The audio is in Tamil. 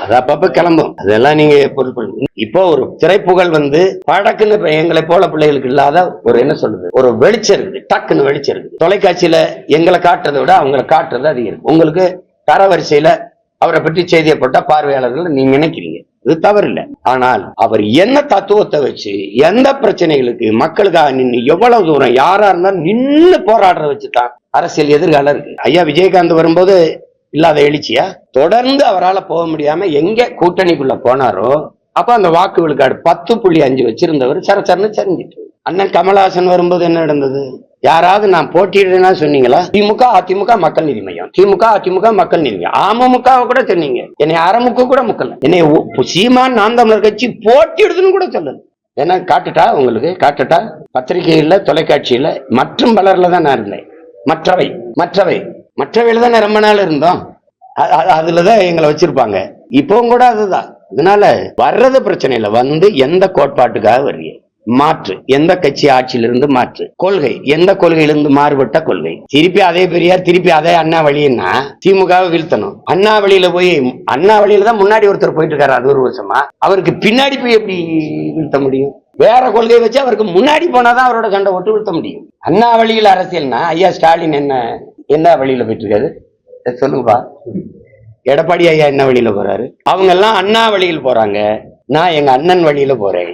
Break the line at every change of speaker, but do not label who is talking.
அது அப்பப்ப கிளம்பும், அதெல்லாம் நீங்க பொருட்படுத்த. இப்போ ஒரு திரைப்புகழ் படக்குன்னு எங்களை போல பிள்ளைகளுக்கு இல்லாத ஒரு என்ன சொல்றது, ஒரு வெளிச்சம் இருக்குது, டக்குன்னு வெளிச்சம் இருக்குது. தொலைக்காட்சியில எங்களை காட்டுறதை விட அவங்களை காட்டுறது அதிகம் இருக்கு. உங்களுக்கு தரவரிசையில அவரை பற்றி செய்தியை போட்டா பார்வையாளர்கள் நீங்க நினைக்கிறீங்க, இது தவறு இல்லை. ஆனால் அவர் என்ன தத்துவத்தை வச்சு எந்த பிரச்சனைகளுக்கு மக்களுக்காக நின்று எவ்வளவு தூரம் யாரா இருந்தாலும் நின்று போராடுற வச்சுதான் அரசியல் எதிர்காலம் இருக்கு. ஐயா விஜயகாந்த் வரும்போது இல்லாத எழுச்சியா, தொடர்ந்து அவரால் போக முடியாம எங்க கூட்டணிக்குள்ள போனாரோ அப்ப அந்த வாக்கு விழுக்காடு 10.5 வச்சிருந்தவர் சரச்சரன்னு சரிஞ்சிட்டு. அண்ணன் கமலஹாசன் வரும்போது என்ன நடந்தது? யாராவது நான் போட்டியிடுறேன்னா சொன்னீங்களா? திமுக அதிமுக மக்கள் நீதி மையம், திமுக அதிமுக மக்கள் நீதி மையம், அமமுகவை கூட சொன்னீங்க, என்னை அறமுக கூட மக்கள், என்னை சீமான் நாம் தமிழர் கட்சி போட்டியிடுதுன்னு கூட சொல்லல. ஏன்னா காட்டுட்டா, உங்களுக்கு காட்டுட்டா, பத்திரிகையில தொலைக்காட்சியில மற்றும் பலர்ல தான் நான் இருந்தேன். மற்றவையில தான் ரொம்ப நாள் இருந்தோம், அதுலதான் எங்களை வச்சிருப்பாங்க. இப்பவும் கூட அதுதான். அதனால வர்றது பிரச்சனை இல்லை. எந்த கோட்பாட்டுக்காக வர்றீங்க? மாற்று, எந்த கட்சி ஆட்சியிலிருந்து மாற்று கொள்கை, எந்த கொள்கையிலிருந்து மாறுபட்ட கொள்கை. திருப்பி அதே பெரியார், திருப்பி அதே அண்ணா வழின்னா திமுகவை வீழ்த்தணும். அண்ணா வழியில போய், அண்ணா வழியில தான் முன்னாடி ஒருத்தர் போயிட்டு இருக்காரு 60 வருஷமா, அவருக்கு பின்னாடி போய் எப்படி வீழ்த்த முடியும்? வேற கொள்கையை வச்சு அவருக்கு முன்னாடி போனாதான் அவரோட சண்டை ஓட்டு வீழ்த்த முடியும். அண்ணா வழியில அரசியல்னா ஐயா ஸ்டாலின் என்ன வழியில போயிட்டு இருக்காரு சொல்லுங்கப்பா. எடப்பாடி ஐயா என்ன வழியில போறாரு? அவங்க எல்லாம் அண்ணா வழியில் போறாங்க, நான் எங்க அண்ணன் வழியில போறேன்.